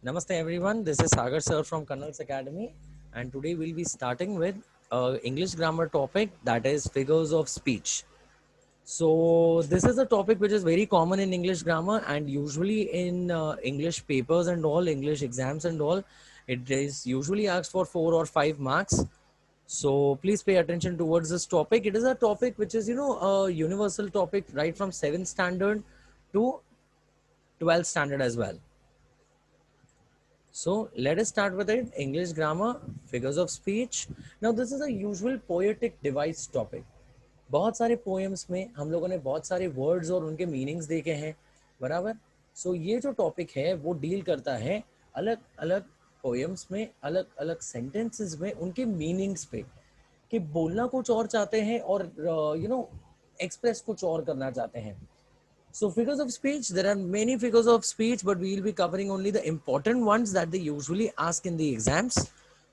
Namaste everyone, this is Sagar sir from Kannal's Academy, and today we'll be starting with English grammar topic, that is figures of speech. So this is a topic which is very common in English grammar and usually in English papers and all, English exams and all. It is usually asked for 4 or 5 marks. So please pay attention towards this topic. It is a topic which is a universal topic right from 7th standard to 12th standard as well. So let us start with it. English grammar, figures of speech. Now this is a usual poetic device topic. बहुत सारे poems में हम लोगों ने बहुत सारे words और उनके मीनिंग्स देखे हैं, बराबर. सो ये जो टॉपिक है वो डील करता है अलग अलग पोएम्स में, अलग अलग सेंटेंसेस में उनके मीनिंग्स पे, कि बोलना कुछ और चाहते हैं और एक्सप्रेस कुछ और करना चाहते हैं. So figures of speech, there are many figures of speech, but we will be covering only the important ones that they usually ask in the exams.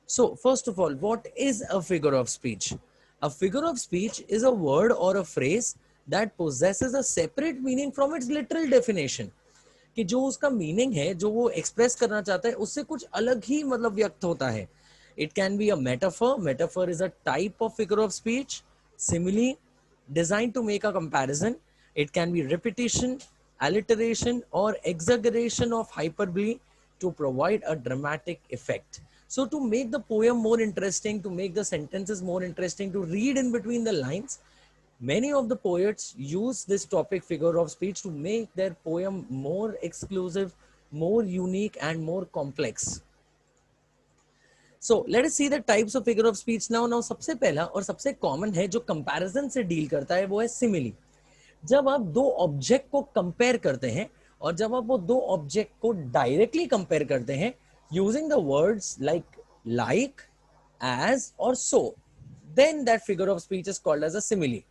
So first of all, what is a figure of speech? A figure of speech is a word or a phrase that possesses a separate meaning from its literal definition. कि जो उसका meaning है, जो वो express करना चाहता है, उससे कुछ अलग ही मतलब व्यक्त होता है. It can be a metaphor. Metaphor is a type of figure of speech. Simile, designed to make a comparison. It can be repetition, alliteration, or exaggeration of hyperbole to provide a dramatic effect. So to make the poem more interesting, to make the sentences more interesting, to read in between the lines, many of the poets use this topic figure of speech to make their poem more exclusive, more unique, and more complex. So let us see the types of figure of speech now. Now सबसे पहला और सबसे common है जो comparison से deal करता है वो है सिमिली. जब आप दो ऑब्जेक्ट को कंपेयर करते हैं और जब आप वो दो ऑब्जेक्ट को डायरेक्टली कंपेयर करते हैं using the words like, as or so, then that figure of speech is called as a simile.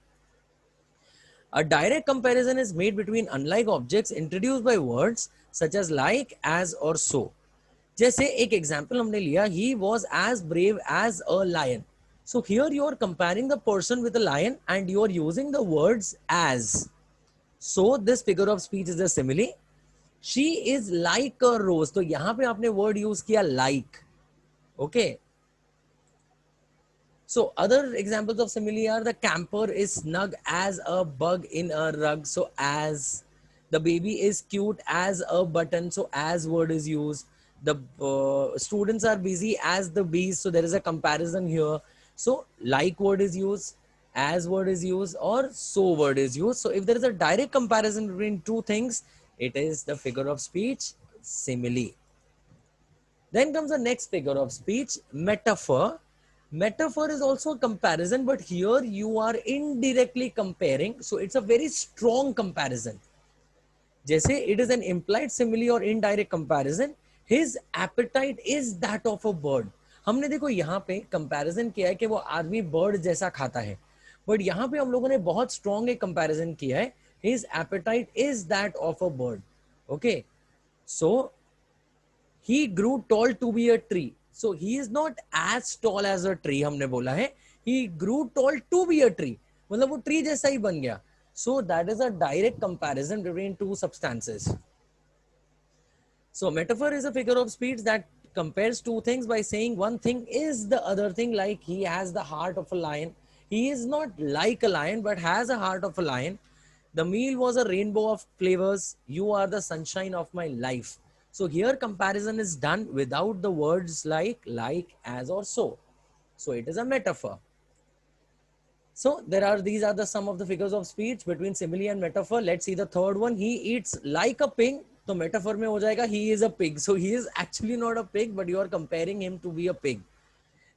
A direct comparison is made between unlike objects introduced by words such as like, as or so. जैसे एक example हमने लिया, he was as brave as a lion. So here you are comparing the person with a lion and you are using the words as. So this figure of speech is a simile. She is like a rose, तो यहां पे आपने word use किया like. Okay. So other examples of simile are the camper is snug as a bug in a rug. So as, the baby is cute as a button. So as word is used. The students are busy as the bees. So there is a comparison here. So like word is used, as word is used, or so word is used. So if there is a direct comparison between two things, it is the figure of speech simile. Then comes the next figure of speech, metaphor. Metaphor is also a comparison, but here you are indirectly comparing. So it's a very strong comparison. जैसे it is an implied simile or indirect comparison. His appetite is that of a bird. हमने देखो यहाँ पे comparison किया है कि वो आदमी बर्ड जैसा खाता है, बट यहाँ पे हम लोगों ने बहुत स्ट्रॉन्ग एक कंपैरिजन किया है. His appetite is that of a bird. Okay, so he grew tall to be a tree. So he is not as tall as a tree, हमने बोला है. He grew tall to be a tree. मतलब वो tree जैसा ही बन गया. So that is a direct comparison between two substances. So metaphor is a figure of speech that compares two things by saying one thing is the other thing, like he has the heart of a lion. He is not like a lion but has a heart of a lion. The meal was a rainbow of flavors. You are the sunshine of my life. So here comparison is done without the words like, as or so. So it is a metaphor. So these are the some of the figures of speech between simile and metaphor. Let's see the third one. He eats like a pig. So metaphor में हो जाएगा he is a pig. So he is actually not a pig, but you are comparing him to be a pig.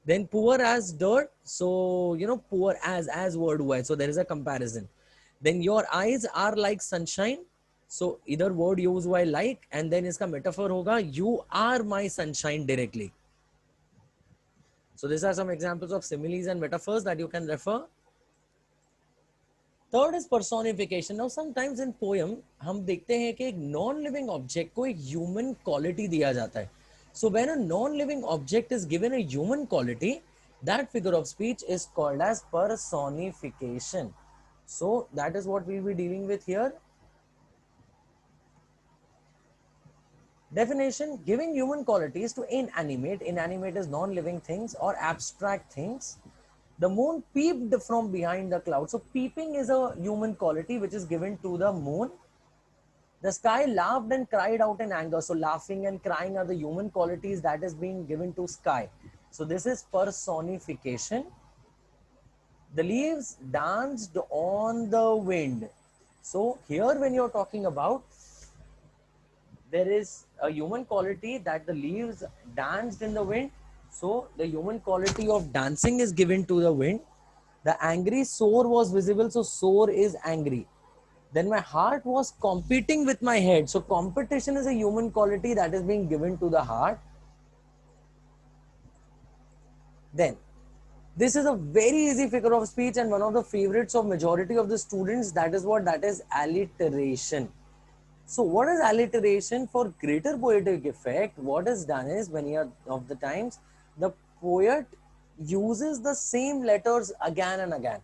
Then poor as dirt. So poor as word हुआ है. So there is a comparison. Then your eyes are like sunshine. So either word use हुआ है like, and then इसका metaphor होगा you are my sunshine directly. So these are some examples of similes and metaphors that you can refer. Third is personification. Now sometimes in poem हम देखते हैं कि एक non living object को एक human quality दिया जाता है. So when a non living object is given a human quality, that figure of speech is called as personification. So that is what we will be dealing with here. Definition: giving human qualities to inanimate. Inanimate is non-living things or abstract things. The moon peeped from behind the cloud. So peeping is a human quality which is given to the moon. The sky laughed and cried out in anger. So laughing and crying are the human qualities that is being given to sky. So this is personification. The leaves danced on the wind. So here when you're talking about, there is a human quality that the leaves danced in the wind. So the human quality of dancing is given to the wind. The angry sore was visible. So sore is angry. Then my heart was competing with my head. So competition is a human quality that is being given to the heart. Then this is a very easy figure of speech and one of the favorites of majority of the students. That is what? That is alliteration. So what is alliteration? For greater poetic effect, what is done is, many of the times, the poet uses the same letters again and again.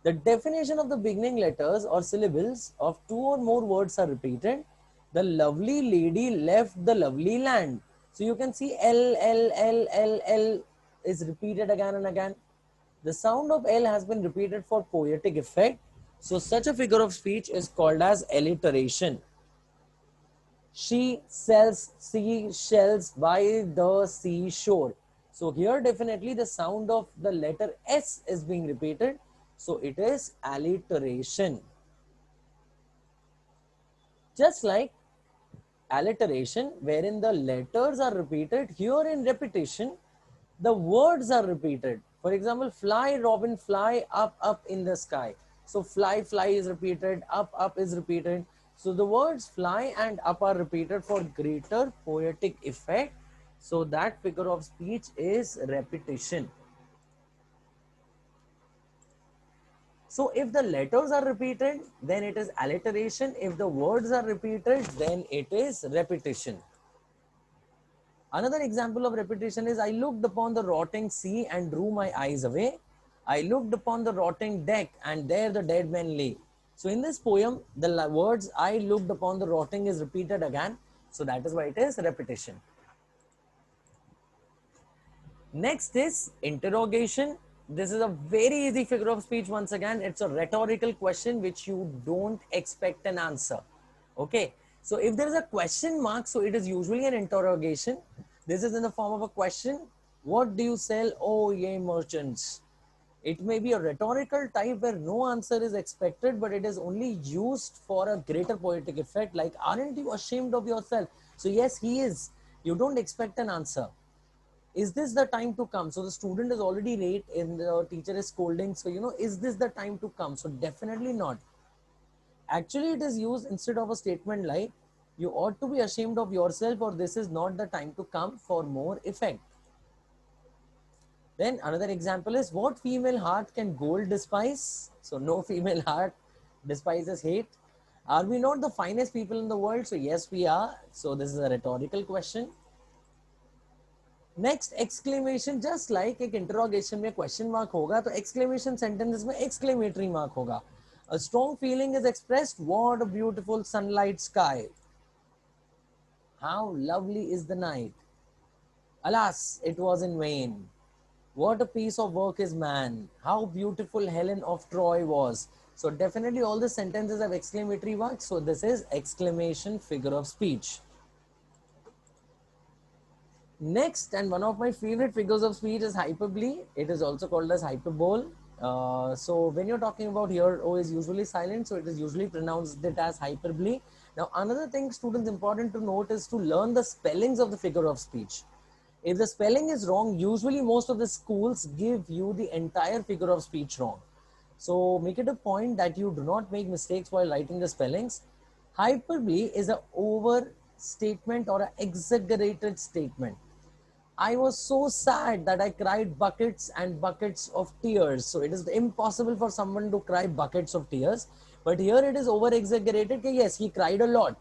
The definition of the beginning letters or syllables of two or more words are repeated. The lovely lady left the lovely land. So you can see L, L, L, L, L is repeated again and again. The sound of L has been repeated for poetic effect. So such a figure of speech is called as alliteration. She sells seashells by the seashore. So here definitely the sound of the letter S is being repeated. So it is alliteration. Just like alliteration, wherein the letters are repeated, here in repetition, the words are repeated. For example, fly, Robin, fly, up in the sky. So fly, fly is repeated, up is repeated. So the words fly and up are repeated for greater poetic effect. So that figure of speech is repetition. So if the letters are repeated, then it is alliteration. If the words are repeated, then it is repetition. Another example of repetition is, I looked upon the rotting sea and drew my eyes away. I looked upon the rotting deck and there the dead men lay. So in this poem, the words I looked upon the rotting is repeated again. So that is why it is repetition. Next is interrogation. This is a very easy figure of speech. Once again, it's a rhetorical question which you don't expect an answer. Okay. So if there is a question mark, so it is usually an interrogation. This is in the form of a question. What do you sell, oh ye merchants? It may be a rhetorical type where no answer is expected, but it is only used for a greater poetic effect. Like, aren't you ashamed of yourself? So yes, he is. You don't expect an answer. Is this the time to come? So the student is already late and the teacher is scolding. So, is this the time to come? So definitely not. Actually, it is used instead of a statement like, you ought to be ashamed of yourself, or this is not the time to come, for more effect. Then another example is, what female heart can gold despise? So no female heart despises hate. Are we not the finest people in the world? So yes, we are. So this is a rhetorical question. Next exclamation, just like एक interrogation में question mark होगा तो exclamation sentences में exclamatory mark होगा. A strong feeling is expressed. What a beautiful sunlight sky. How lovely is the night. Alas, it was in vain. What a piece of work is man. How beautiful Helen of Troy was. So definitely all the sentences have exclamatory marks. So this is exclamation figure of speech. Next, and one of my favorite figures of speech is hyperbole. It is also called as hyperbole. So when you're talking about here, O is usually silent, so it is usually pronounced it as hyperbole. Now, another thing, students, important to note is to learn the spellings of the figure of speech. If the spelling is wrong, usually most of the schools give you the entire figure of speech wrong. So make it a point that you do not make mistakes while writing the spellings. Hyperbole is an overstatement or an exaggerated statement. I was so sad that I cried buckets and buckets of tears. So it is impossible for someone to cry buckets of tears. But here it is over exaggerated. Yes, he cried a lot.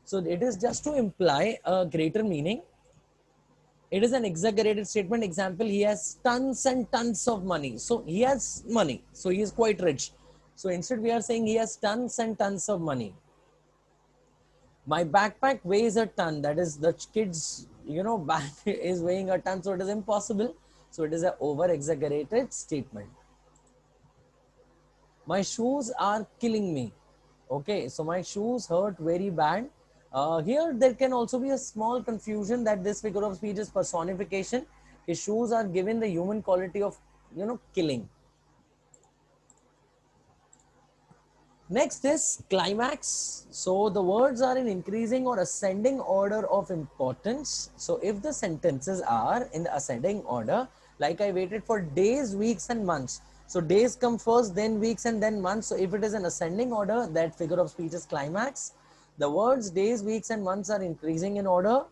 So it is just to imply a greater meaning. It is an exaggerated statement. Example, he has tons and tons of money. So he has money. So he is quite rich. So instead we are saying he has tons and tons of money. My backpack weighs a ton. That is the kids, bag is weighing a ton, so it is impossible. So it is an over exaggerated statement. My shoes are killing me. Okay, so my shoes hurt very bad. Here there can also be a small confusion that this figure of speech is personification. His shoes are given the human quality of killing. Next is climax. So the words are in increasing or ascending order of importance. So if the sentences are in the ascending order, like I waited for days, weeks and months. So days come first, then weeks and then months. So if it is an ascending order, that figure of speech is climax. The words days, weeks and months are increasing in order.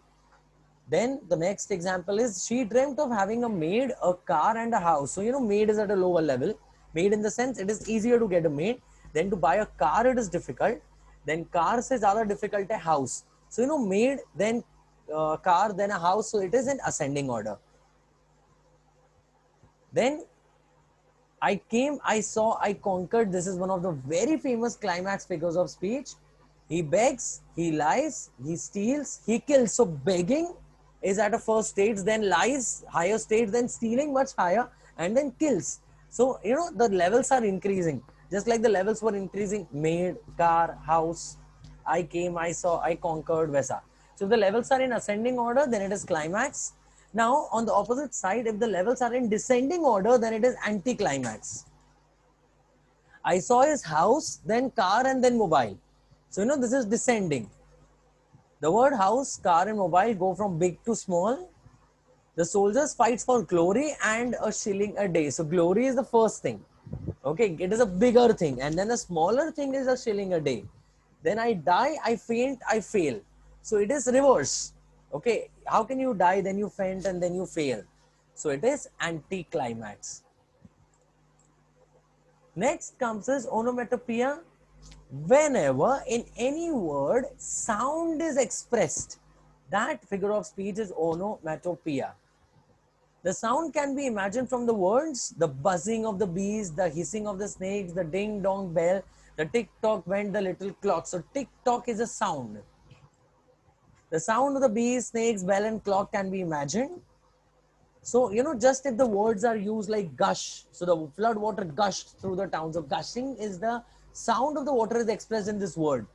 Then the next example is she dreamt of having a maid, a car and a house. So, maid is at a lower level. Maid in the sense it is easier to get a maid. Then to buy a car, it is difficult. Then car se zyada difficult a house. So, maid, then car, then a house. So it is in ascending order. Then I came, I saw, I conquered. This is one of the very famous climax figures of speech. He begs, he lies, he steals, he kills. So begging is at a first stage, then lies, higher stage, then stealing much higher, and then kills. So, the levels are increasing. Just like the levels were increasing, maid, car, house, I came, I saw, I conquered, Vesa. So if the levels are in ascending order, then it is climax. Now, on the opposite side, if the levels are in descending order, then it is anticlimax. I saw his house, then car, and then mobile. So, this is descending. The word house, car, and mobile go from big to small. The soldiers fights for glory and a shilling a day. So, glory is the first thing. Okay, it is a bigger thing. And then the smaller thing is a shilling a day. Then I die, I faint, I fail. So, it is reverse. Okay, how can you die, then you faint, and then you fail? So, it is anticlimax. Next comes is onomatopoeia. Whenever in any word sound is expressed, that figure of speech is onomatopoeia. The sound can be imagined from the words, the buzzing of the bees, the hissing of the snakes, the ding dong bell, the tick tock went the little clock. So tick tock is a sound. The sound of the bees, snakes, bell and clock can be imagined. So, just if the words are used like gush, so the flood water gushed through the town. So gushing is the sound of the water is expressed in this word.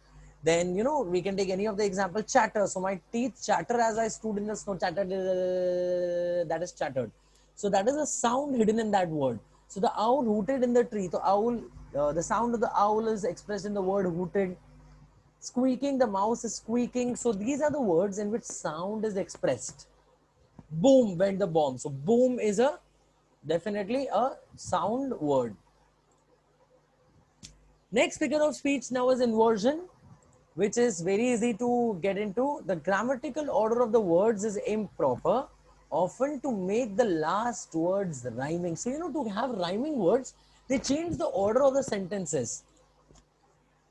Then, we can take any of the example, chatter. So my teeth chatter as I stood in the snow, chatter, that is chattered. So that is a sound hidden in that word. So the owl hooted in the tree. So owl, the sound of the owl is expressed in the word hooted. Squeaking, the mouse is squeaking. So these are the words in which sound is expressed. Boom went the bomb. So boom is definitely a sound word. Next figure of speech now is inversion, which is very easy to get into. The grammatical order of the words is improper, often to make the last words rhyming. So, to have rhyming words, they change the order of the sentences.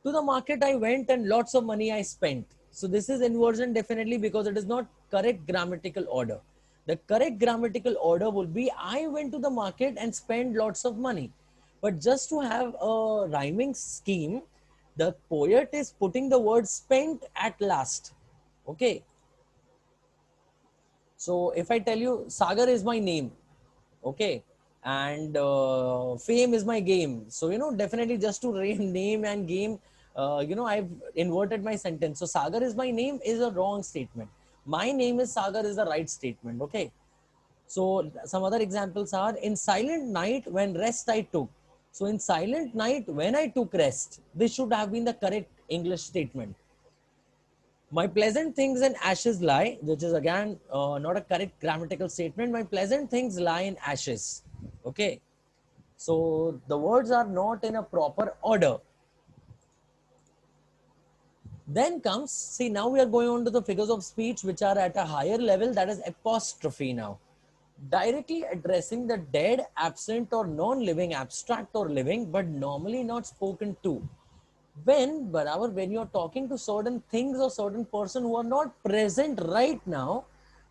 To the market I went and lots of money I spent. So this is inversion definitely because it is not correct grammatical order. The correct grammatical order would be I went to the market and spent lots of money. But just to have a rhyming scheme, the poet is putting the word spent at last. Okay. So if I tell you Sagar is my name, okay, and fame is my game. So, definitely just to name and game, I've inverted my sentence. So Sagar is my name is a wrong statement. My name is Sagar is the right statement. Okay. So some other examples are in silent night when rest I took. So in silent night when I took rest, this should have been the correct English statement. My pleasant things in ashes lie, which is again not a correct grammatical statement. My pleasant things lie in ashes. Okay. So the words are not in a proper order. Then comes, see, now we are going on to the figures of speech which are at a higher level, that is apostrophe now. Directly addressing the dead, absent or non-living, abstract or living, but normally not spoken to. When you're talking to certain things or certain person who are not present right now,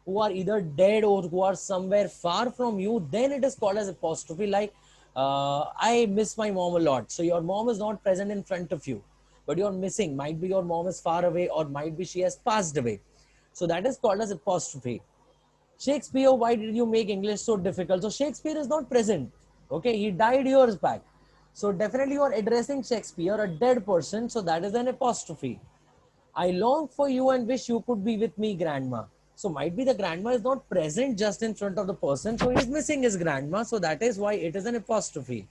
who are either dead or who are somewhere far from you, then it is called as apostrophe. Like, I miss my mom a lot. So your mom is not present in front of you. but you're missing. Might be your mom is far away, or might be she has passed away. So that is called as apostrophe. Shakespeare, why did you make English so difficult? So Shakespeare is not present. Okay, he died years back. So definitely you are addressing Shakespeare, a dead person. So that is an apostrophe. I long for you and wish you could be with me, grandma. So might be the grandma is not present just in front of the person. So he's missing his grandma. So that is why it is an apostrophe.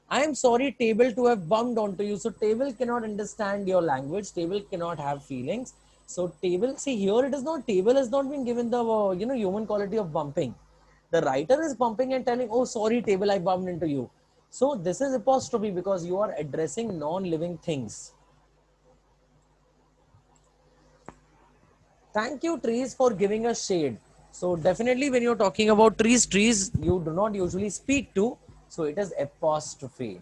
I am sorry, table, to have bumped onto you. So table cannot understand your language. Table cannot have feelings. So table, see here it is not, table has not been given the human quality of bumping. The writer is bumping and telling, oh sorry table, I bumped into you. So this is apostrophe because you are addressing non-living things. Thank you trees for giving us shade. So definitely when you're talking about trees you do not usually speak to. So it is apostrophe.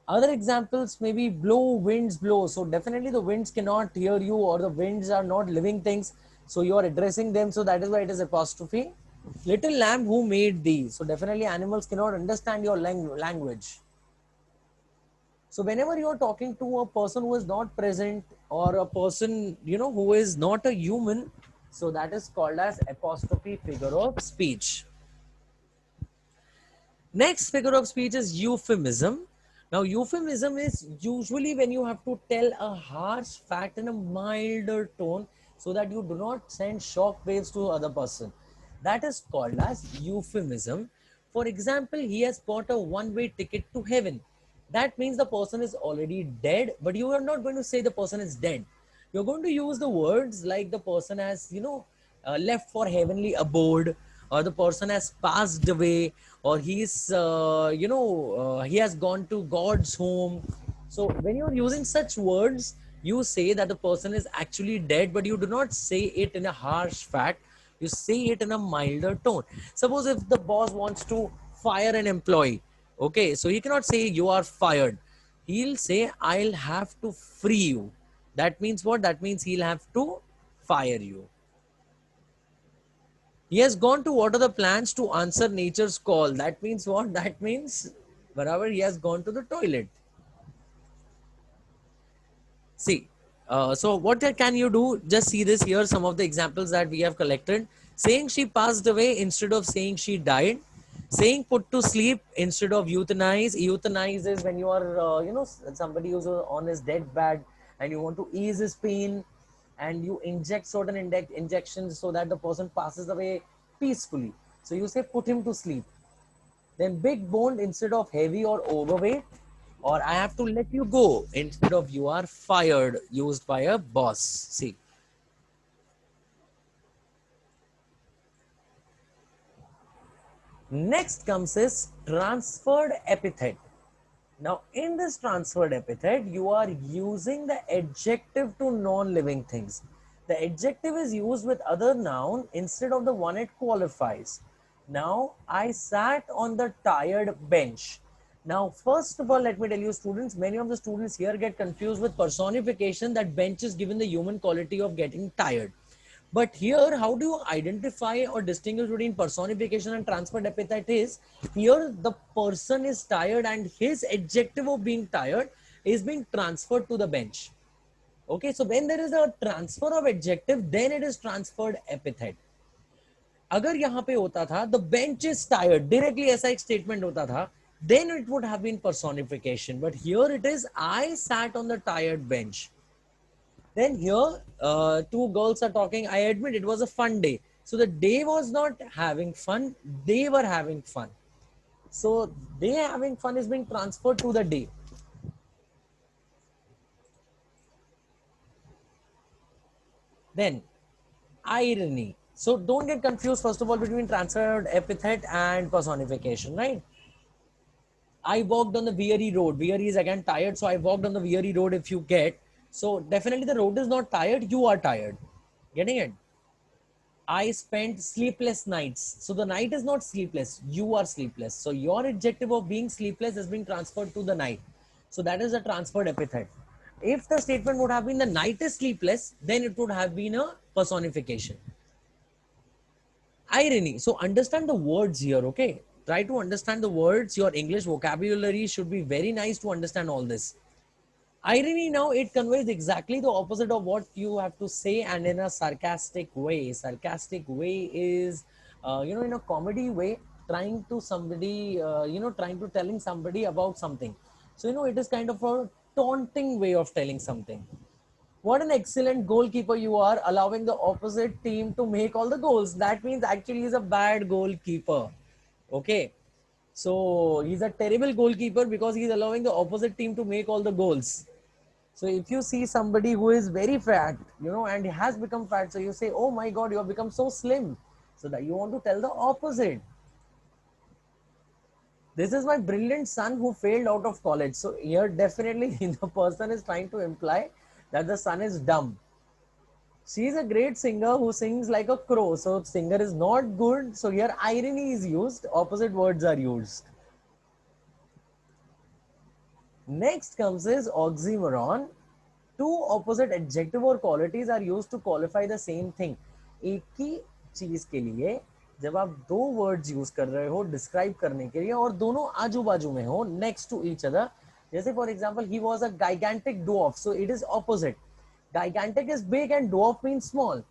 Other examples may be blow, winds blow. So definitely the winds cannot hear you, or the winds are not living things. So you are addressing them. So that is why it is apostrophe. Little lamb, who made thee? So definitely animals cannot understand your language. So whenever you are talking to a person who is not present, or a person, who is not a human, so that is called as apostrophe figure of speech. Next figure of speech is euphemism. Now, euphemism is usually when you have to tell a harsh fact in a milder tone so that you do not send shock waves to other person. That is called as euphemism. For example, he has bought a one-way ticket to heaven. That means the person is already dead, but you are not going to say the person is dead. You're going to use the words like the person has, left for heavenly abode, or the person has passed away, or he's, he has gone to God's home. So when you're using such words, you say that the person is actually dead, but you do not say it in a harsh fact. You say it in a milder tone. Suppose if the boss wants to fire an employee, okay, so he cannot say you are fired. He'll say, I'll have to free you. That means what? That means he'll have to fire you. He has gone to water the plants to answer nature's call. That means what? That means wherever he has gone to the toilet. See, so what can you do? Just see this here, some of the examples that we have collected. Saying she passed away instead of saying she died. Saying put to sleep instead of euthanize. Euthanize is when you are, somebody who's on his deathbed and you want to ease his pain, and you inject certain injections so that the person passes away peacefully. So you say put him to sleep. Then big boned instead of heavy or overweight, or I have to let you go instead of you are fired, used by a boss. See. Next comes is transferred epithet. Now in this transferred epithet, you are using the adjective to non-living things. The adjective is used with other noun instead of the one it qualifies. Now, I sat on the tired bench. Now, first of all, let me tell you students, many of the students here get confused with personification, that bench is given the human quality of getting tired. But here, how do you identify or distinguish between personification and transferred epithet is, here the person is tired and his adjective of being tired is being transferred to the bench. Okay, so when there is a transfer of adjective, then it is transferred epithet. अगर यहाँ पे होता था the bench is tired, directly ऐसा एक statement होता था, then it would have been personification. But here it is, I sat on the tired bench. Then here, two girls are talking. I admit it was a fun day. So the day was not having fun, they were having fun. So they having fun is being transferred to the day. Then irony. So don't get confused, first of all, between transferred epithet and personification, right? I walked on the weary road. Weary is again tired. So I walked on the weary road, if you get. So definitely the road is not tired, you are tired. Getting it? I spent sleepless nights. So the night is not sleepless, you are sleepless. So your adjective of being sleepless is being transferred to the night. So that is a transferred epithet. If the statement would have been the night is sleepless, then it would have been a personification. Irony. So understand the words here, okay? Try to understand the words. Your English vocabulary should be very nice to understand all this. Irony, now it conveys exactly the opposite of what you have to say, and in a sarcastic way. Sarcastic way is, in a comedy way, trying to somebody, trying to telling somebody about something. So, it is kind of a taunting way of telling something. What an excellent goalkeeper you are, allowing the opposite team to make all the goals. That means actually he's a bad goalkeeper. Okay. So he's a terrible goalkeeper because he's allowing the opposite team to make all the goals. So if you see somebody who is very fat, and has become fat, so you say, "Oh my God, you have become so slim." So that you want to tell the opposite. This is my brilliant son who failed out of college. So here definitely the person is trying to imply that the son is dumb. She is a great singer who sings like a crow. So singer is not good. So here irony is used. Opposite words are used. Next comes is oxymoron. Two opposite adjective or qualities are used to qualify the same thing. एक ही चीज के लिए जब आप दो words use कर रहे हो डिस्क्राइब करने के लिए और दोनों आजू बाजू में हो नेक्स्ट टू ईच अदर, जैसे for example he was a gigantic dwarf, so it is opposite. Gigantic is big and dwarf means small.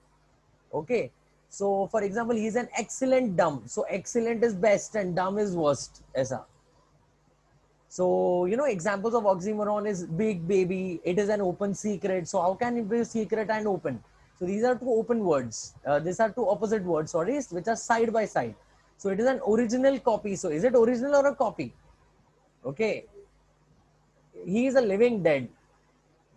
Okay, so for example he is an excellent dumb, so excellent is best and dumb is worst. ऐसा. So, examples of oxymoron is big baby, it is an open secret. So, how can it be secret and open? So, these are two open words. These are two opposite words, sorry, which are side by side. So, it is an original copy. So, is it original or a copy? Okay. He is a living dead.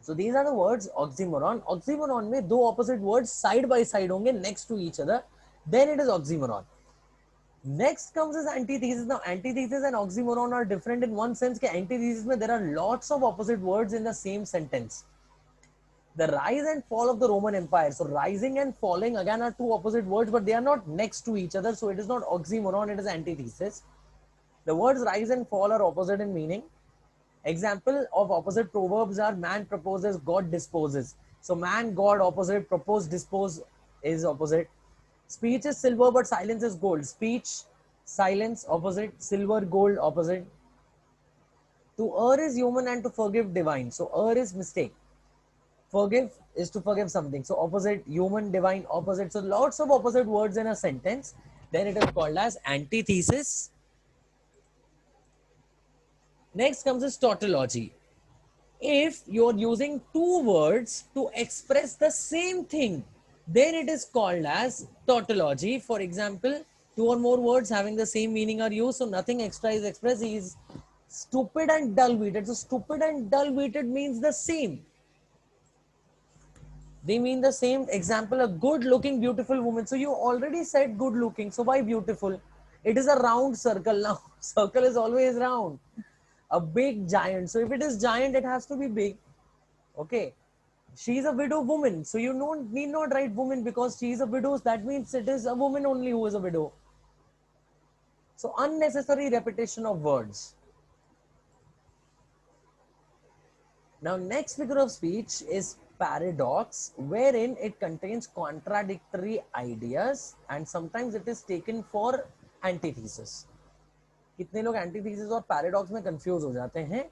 So, these are the words oxymoron. Oxymoron में दो opposite words side by side होंगे next to each other. Then it is oxymoron. Next comes is antithesis. Now, antithesis and oxymoron are different in one sense. That antithesis mein there are lots of opposite words in the same sentence. The rise and fall of the Roman Empire. So, rising and falling again are two opposite words, but they are not next to each other. So, it is not oxymoron, it is antithesis. The words rise and fall are opposite in meaning. Example of opposite proverbs are man proposes, God disposes. So, man, God opposite, propose, dispose is opposite. Speech is silver, but silence is gold. Speech, silence, opposite. Silver, gold, opposite. To err is human and to forgive divine. So err is mistake. Forgive is to forgive something. So opposite, human, divine, opposite. So lots of opposite words in a sentence. Then it is called as antithesis. Next comes is tautology. If you're using two words to express the same thing, then it is called as tautology. For example, two or more words having the same meaning are used, so nothing extra is expressed. He is stupid and dull-witted. So stupid and dull-witted means the same. They mean the same. Example, a good-looking, beautiful woman. So you already said good-looking. So why beautiful? It is a round circle now. Circle is always round. A big giant. So if it is giant, it has to be big. Okay. She is a widow woman. So you don't need not write woman because she is a widow. That means it is a woman only who is a widow. So unnecessary repetition of words. Now next figure of speech is paradox, wherein it contains contradictory ideas and sometimes it is taken for antithesis. कितने लोग antithesis और paradox में confuse हो जाते हैं.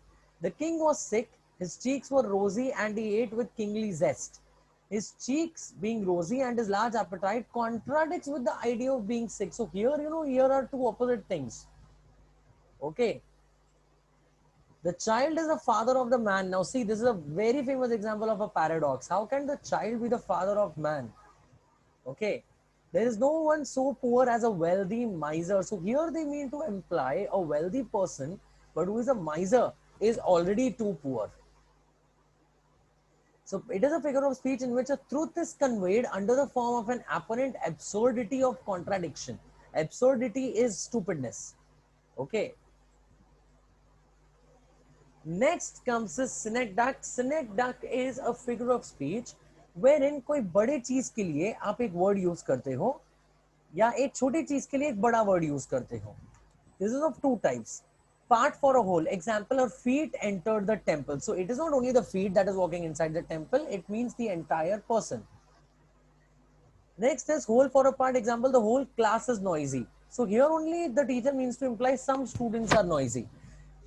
The king was sick, his cheeks were rosy and he ate with kingly zest. His cheeks being rosy and his large appetite contradicts with the idea of being sick. So here, here are two opposite things. Okay. The child is the father of the man. Now see, this is a very famous example of a paradox. How can the child be the father of man? Okay. There is no one so poor as a wealthy miser. So here they mean to imply a wealthy person, but who is a miser is already too poor. So it is a figure of speech in which a truth is conveyed under the form of an apparent absurdity of contradiction. Absurdity is stupidness. Okay. Next comes the synecdoche. Synecdoche is a figure of speech wherein कोई बड़े चीज के लिए आप एक word use करते हो या एक छोटी चीज के लिए एक बड़ा वर्ड यूज करते हो. This is of two types. Part for a whole. Example, her feet entered the temple. So it is not only the feet that is walking inside the temple, it means the entire person. Next is whole for a part. Example, the whole class is noisy. So here only the teacher means to imply some students are noisy.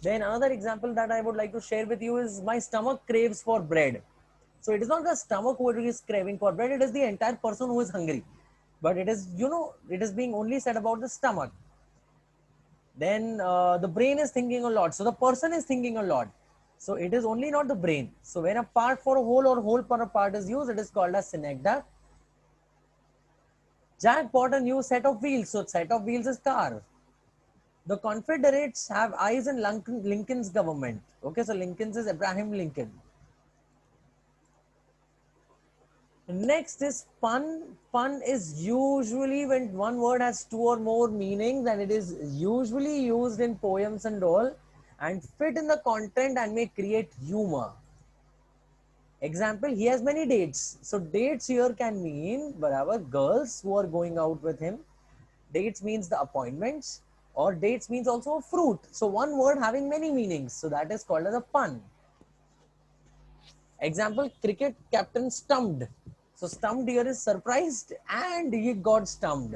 Then another example that I would like to share with you is my stomach craves for bread. So it is not the stomach who is craving for bread, it is the entire person who is hungry. But it is, it is being only said about the stomach. Then the brain is thinking a lot. So the person is thinking a lot. So it is only not the brain. So when a part for a whole or whole for a part is used, it is called as synecdoche. Jack bought a new set of wheels. So set of wheels is car. The Confederates have eyes in Lincoln's government. Okay, so Lincoln's is Abraham Lincoln. Next is pun. Pun is usually when one word has two or more meanings, and it is usually used in poems and all and fit in the content and may create humor. Example, he has many dates. So dates here can mean whatever girls who are going out with him. Dates means the appointments, or dates means also a fruit. So one word having many meanings. So that is called as a pun. Example, cricket captain stumped. So stumped here is surprised and he got stumped.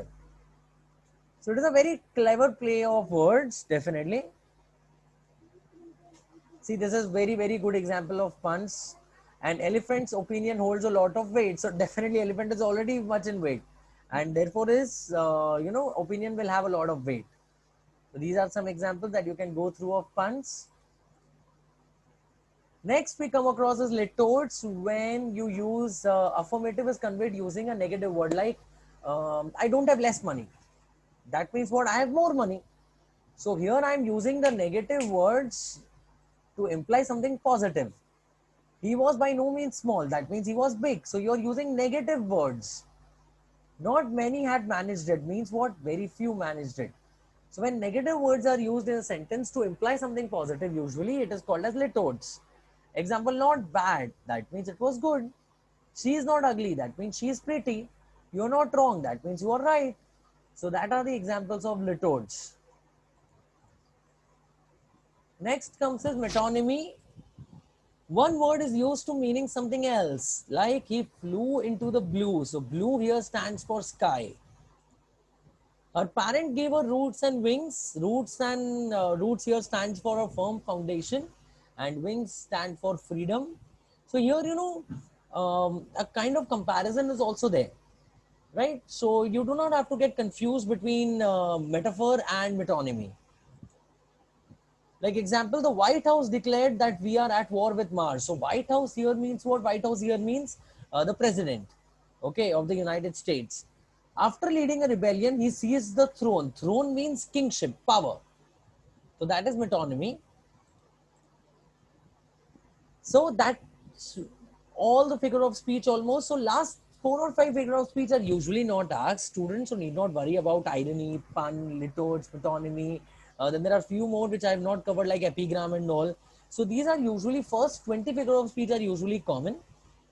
So it is a very clever play of words, definitely. See, this is very, very good example of puns. And elephant's opinion holds a lot of weight. So definitely elephant is already much in weight. And therefore his, opinion will have a lot of weight. So these are some examples that you can go through of puns. Next, we come across as litotes when you use affirmative is conveyed using a negative word like I don't have less money. That means what? I have more money. So here I am using the negative words to imply something positive. He was by no means small. That means he was big. So you're using negative words. Not many had managed it. Means what? Very few managed it. So when negative words are used in a sentence to imply something positive, usually it is called as litotes. Example, not bad. That means it was good. She is not ugly. That means she is pretty. You're not wrong. That means you are right. So that are the examples of litotes. Next comes as metonymy. One word is used to meaning something else. Like he flew into the blue. So blue here stands for sky. Her parent gave her roots and wings. Roots here stands for a firm foundation, and wings stand for freedom. So here, a kind of comparison is also there, right? So you do not have to get confused between metaphor and metonymy. Like example, the White House declared that we are at war with Mars. So White House here means what? White House here means the president, okay, of the United States. After leading a rebellion, he seized the throne. Throne means kingship, power. So that is metonymy. So that's all the figure of speech almost. So last 4 or 5 figure of speech are usually not asked. Students, so need not worry about irony, pun, litotes, metonymy. Then there are few more which I have not covered like epigram and all. So these are usually first 20 figure of speech are usually common.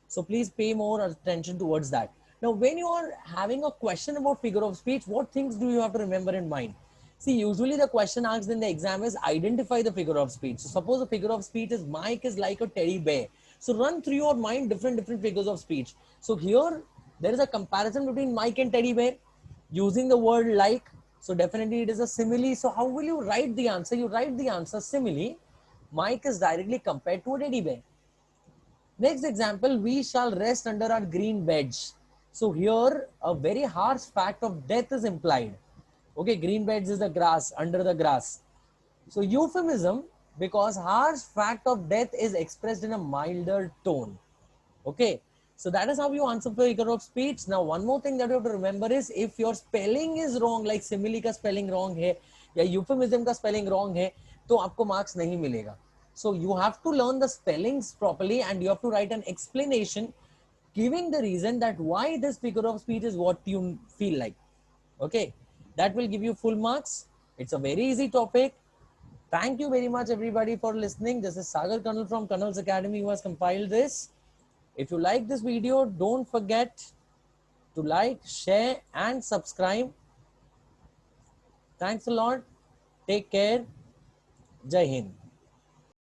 So please pay more attention towards that. Now, when you are having a question about figure of speech, what things do you have to remember in mind? See, usually the question asked in the exam is identify the figure of speech. So suppose the figure of speech is Mike is like a teddy bear. So run through your mind different figures of speech. So here there is a comparison between Mike and teddy bear using the word like. So definitely it is a simile. So how will you write the answer? You write the answer simile. Mike is directly compared to a teddy bear. Next example, we shall rest under our green beds. So here a very harsh fact of death is implied. Okay, green beds is the grass, under the grass. So euphemism, because harsh fact of death is expressed in a milder tone. Okay, so that is how you answer figure of speech. Now one more thing that you have to remember is if your spelling is wrong, like simile का spelling wrong है या euphemism का spelling wrong है, तो आपको marks नहीं मिलेगा. So you have to learn the spellings properly and you have to write an explanation giving the reason that why this figure of speech is what you feel like. Okay, that will give you full marks. It's a very easy topic. Thank you very much everybody for listening. This is Sagar Kanal from Kanal's Academy who has compiled this. If you like this video, don't forget to like, share and subscribe. Thanks a lot. Take care. Jai Hind.